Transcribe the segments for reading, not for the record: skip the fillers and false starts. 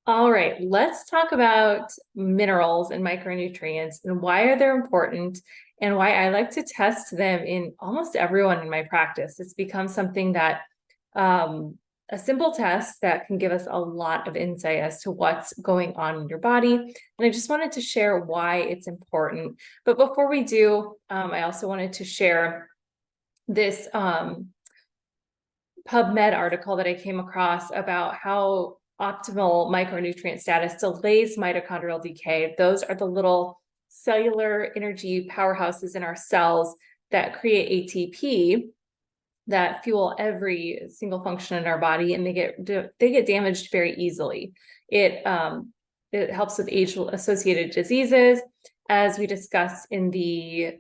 All right, let's talk about minerals and micronutrients and why are they important and why I like to test them in almost everyone in my practice. It's become something that a simple test that can give us a lot of insight as to what's going on in your body. And I just wanted to share why it's important. But before we do, I also wanted to share this PubMed article that I came across about how optimal micronutrient status delays mitochondrial decay. Those are the little cellular energy powerhouses in our cells that create ATP that fuel every single function in our body, and they get damaged very easily. It helps with age-associated diseases, as we discussed in the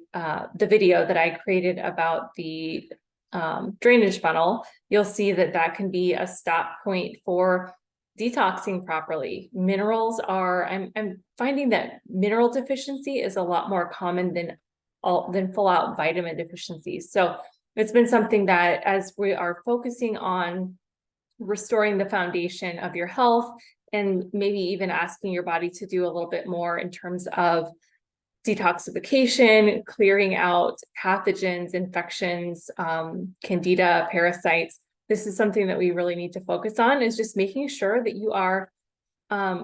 video that I created about the drainage funnel. You'll see that that can be a stop point for detoxing properly. Minerals are, I'm finding that mineral deficiency is a lot more common than full out vitamin deficiencies. So it's been something that, as we are focusing on restoring the foundation of your health and maybe even asking your body to do a little bit more in terms of detoxification, clearing out pathogens, infections, candida, parasites. This is something that we really need to focus on, is just making sure that you are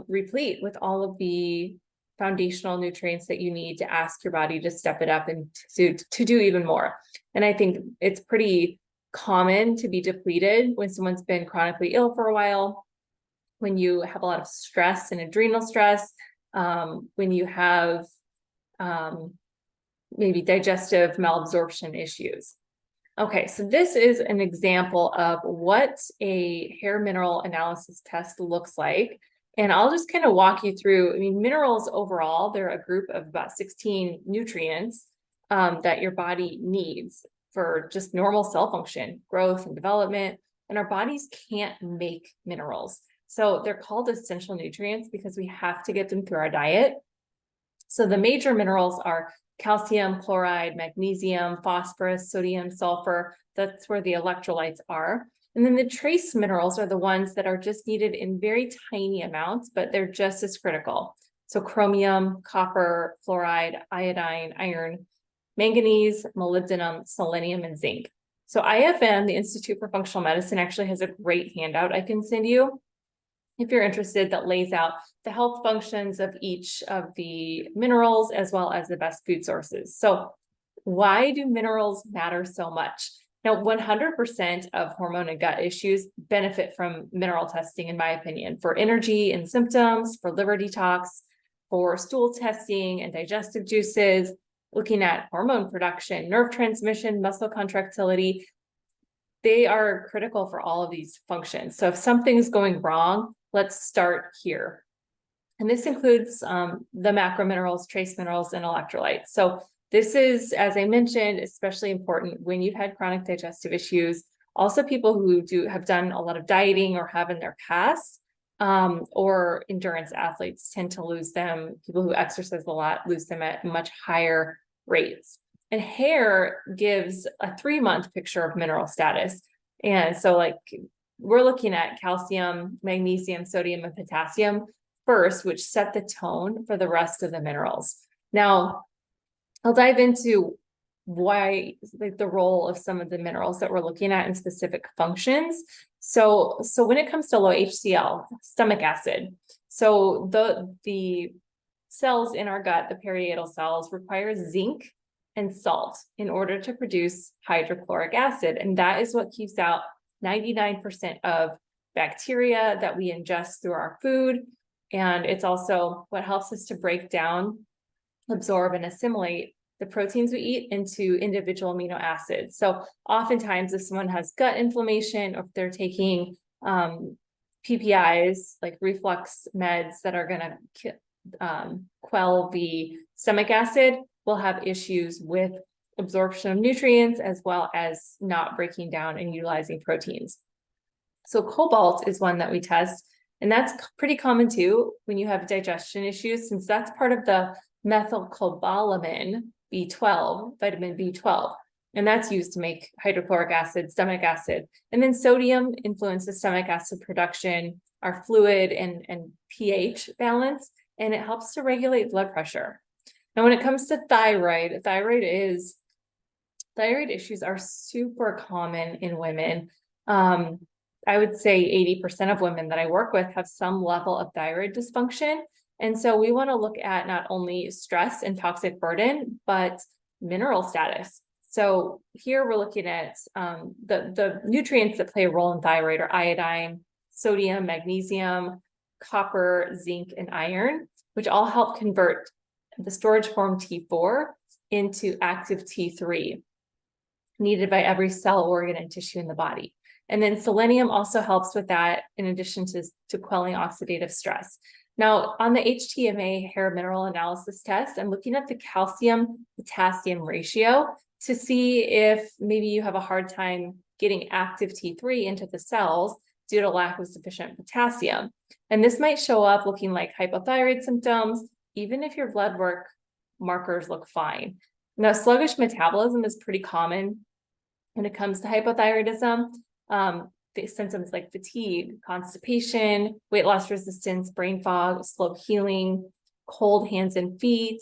replete with all of the foundational nutrients that you need to ask your body to step it up and to do even more. And I think it's pretty common to be depleted when someone's been chronically ill for a while, when you have a lot of stress and adrenal stress, when you have maybe digestive malabsorption issues. Okay, so this is an example of what a hair mineral analysis test looks like. And I'll just kind of walk you through. I mean, minerals overall, they're a group of about 16 nutrients that your body needs for just normal cell function, growth, and development. And our bodies can't make minerals. So they're called essential nutrients because we have to get them through our diet. So the major minerals are calcium, chloride, magnesium, phosphorus, sodium, sulfur. That's where the electrolytes are. And then the trace minerals are the ones that are just needed in very tiny amounts, but they're just as critical. So chromium, copper, fluoride, iodine, iron, manganese, molybdenum, selenium, and zinc. So IFM, the Institute for Functional Medicine, actually has a great handout I can send you if you're interested, that lays out the health functions of each of the minerals as well as the best food sources. So why do minerals matter so much? Now, 100% of hormone and gut issues benefit from mineral testing, in my opinion, for energy and symptoms, for liver detox, for stool testing and digestive juices, looking at hormone production, nerve transmission, muscle contractility. They are critical for all of these functions. So if something's going wrong, let's start here. And this includes the macrominerals, trace minerals, and electrolytes. So this is, as I mentioned, especially important when you've had chronic digestive issues. Also, people who have done a lot of dieting or have in their past, or endurance athletes tend to lose them. People who exercise a lot lose them at much higher rates. And hair gives a 3-month picture of mineral status. And so like we're looking at calcium, magnesium, sodium, and potassium first, which set the tone for the rest of the minerals. Now, I'll dive into why, like, the role of some of the minerals that we're looking at in specific functions. So when it comes to low HCl, stomach acid, so the cells in our gut, the periatal cells, require zinc and salt in order to produce hydrochloric acid. And that is what keeps out 99% of bacteria that we ingest through our food. And it's also what helps us to break down, absorb, and assimilate the proteins we eat into individual amino acids. So oftentimes if someone has gut inflammation, or if they're taking PPIs, like reflux meds that are going to quell the stomach acid, we'll have issues with absorption of nutrients as well as not breaking down and utilizing proteins. So cobalt is one that we test, and that's pretty common too when you have digestion issues, since that's part of the methylcobalamin B12, vitamin B12. and that's used to make hydrochloric acid, stomach acid. And then sodium influences stomach acid production, our fluid and pH balance, and it helps to regulate blood pressure. Now, when it comes to thyroid issues are super common in women. I would say 80% of women that I work with have some level of thyroid dysfunction. And so we want to look at not only stress and toxic burden, but mineral status. So here we're looking at the nutrients that play a role in thyroid are iodine, sodium, magnesium, copper, zinc, and iron, which all help convert the storage form T4 into active T3, needed by every cell, organ, and tissue in the body. And then selenium also helps with that, in addition to quelling oxidative stress. Now, on the HTMA hair mineral analysis test, I'm looking at the calcium-potassium ratio to see if maybe you have a hard time getting active T3 into the cells due to lack of sufficient potassium. And this might show up looking like hypothyroid symptoms, even if your blood work markers look fine. Now, sluggish metabolism is pretty common when it comes to hypothyroidism. The symptoms like fatigue, constipation, weight loss resistance, brain fog, slow healing, cold hands and feet,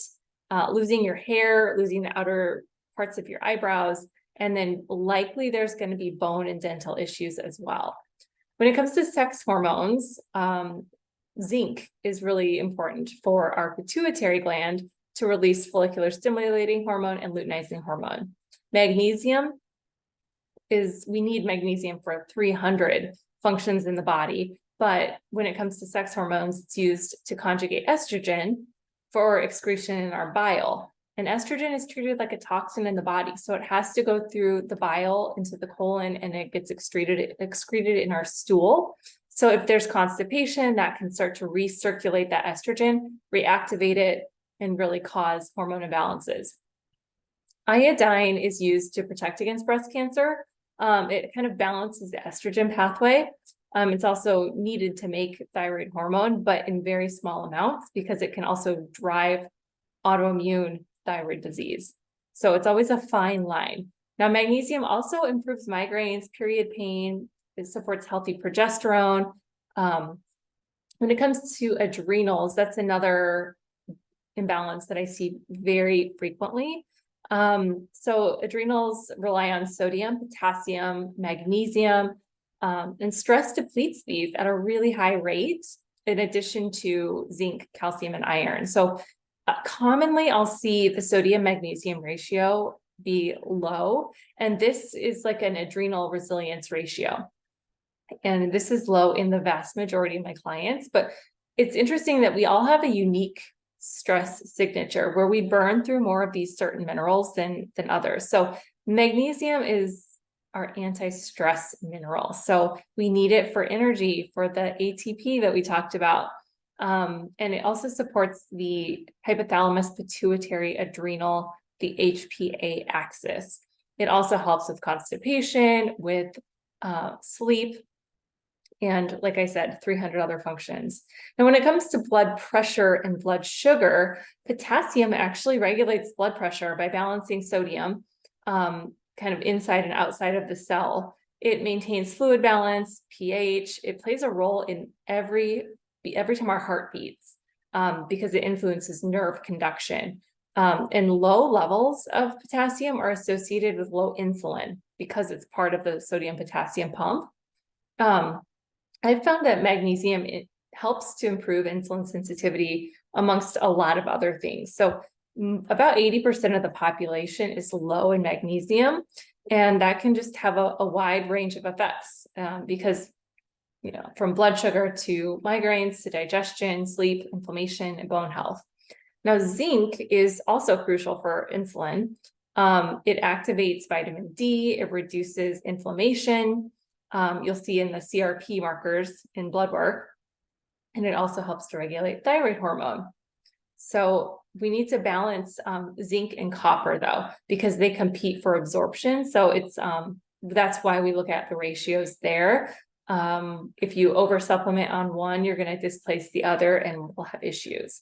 losing your hair, losing the outer parts of your eyebrows, and then likely there's going to be bone and dental issues as well. When it comes to sex hormones, zinc is really important for our pituitary gland to release follicular stimulating hormone and luteinizing hormone. Magnesium we need magnesium for 300 functions in the body, but when it comes to sex hormones, it's used to conjugate estrogen for excretion in our bile. And estrogen is treated like a toxin in the body, so it has to go through the bile into the colon, and it gets excreted in our stool. So if there's constipation, that can start to recirculate that estrogen, reactivate it, and really cause hormone imbalances. Iodine is used to protect against breast cancer. It kind of balances the estrogen pathway. It's also needed to make thyroid hormone, but in very small amounts, because it can also drive autoimmune thyroid disease. So it's always a fine line. Now, magnesium also improves migraines, period pain. It supports healthy progesterone. When it comes to adrenals, that's another imbalance that I see very frequently. So adrenals rely on sodium, potassium, magnesium, and stress depletes these at a really high rate, in addition to zinc, calcium, and iron. So commonly I'll see the sodium magnesium ratio be low, and this is like an adrenal resilience ratio. And this is low in the vast majority of my clients, but it's interesting that we all have a unique stress signature where we burn through more of these certain minerals than others. So magnesium is our anti-stress mineral. So we need it for energy, for the ATP that we talked about. And it also supports the hypothalamus pituitary adrenal, the HPA axis. It also helps with constipation, with sleep, and like I said, 300 other functions. Now, when it comes to blood pressure and blood sugar, potassium actually regulates blood pressure by balancing sodium kind of inside and outside of the cell. It maintains fluid balance, pH. It plays a role in every time our heart beats because it influences nerve conduction. And low levels of potassium are associated with low insulin because it's part of the sodium potassium pump. I've found that magnesium, it helps to improve insulin sensitivity amongst a lot of other things. So about 80% of the population is low in magnesium, and that can just have a wide range of effects because, from blood sugar to migraines to digestion, sleep, inflammation, and bone health. Now, zinc is also crucial for insulin. It activates vitamin D, it reduces inflammation. You'll see in the CRP markers in blood work, and it also helps to regulate thyroid hormone. So we need to balance zinc and copper though, because they compete for absorption. So that's why we look at the ratios there. If you over supplement on one, you're going to displace the other and we'll have issues.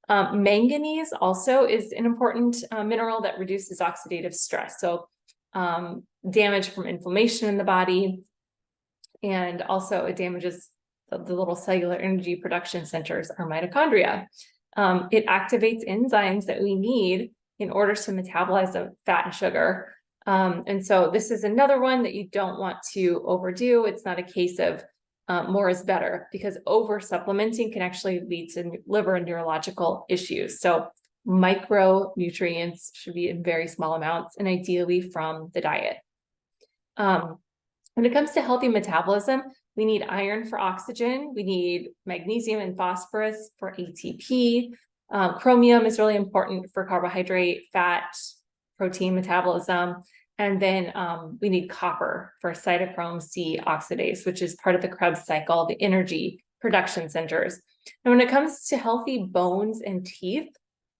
Manganese also is an important mineral that reduces oxidative stress. So damage from inflammation in the body. And also it damages the little cellular energy production centers, our mitochondria. It activates enzymes that we need in order to metabolize the fat and sugar. And so this is another one that you don't want to overdo. It's not a case of more is better, because over supplementing can actually lead to liver and neurological issues. So micronutrients should be in very small amounts and ideally from the diet. When it comes to healthy metabolism, we need iron for oxygen. We need magnesium and phosphorus for ATP. Chromium is really important for carbohydrate, fat, protein metabolism. And then we need copper for cytochrome C oxidase, which is part of the Krebs cycle, the energy production centers. And when it comes to healthy bones and teeth,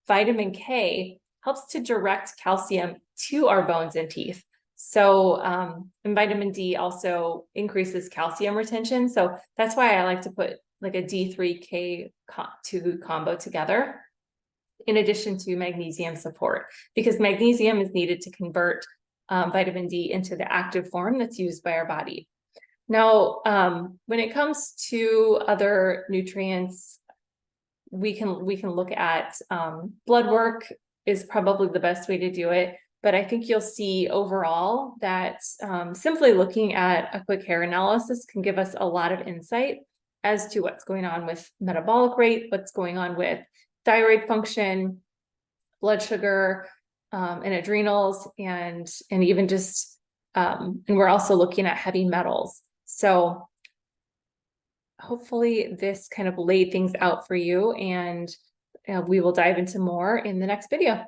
vitamin K helps to direct calcium to our bones and teeth. So, and vitamin D also increases calcium retention. So that's why I like to put like a D3K2 combo together, in addition to magnesium support, because magnesium is needed to convert vitamin D into the active form that's used by our body. Now, when it comes to other nutrients, we can look at blood work is probably the best way to do it. But I think you'll see overall that simply looking at a quick hair analysis can give us a lot of insight as to what's going on with metabolic rate, what's going on with thyroid function, blood sugar, and adrenals, and even just, and we're also looking at heavy metals. So hopefully this kind of laid things out for you, and we will dive into more in the next video.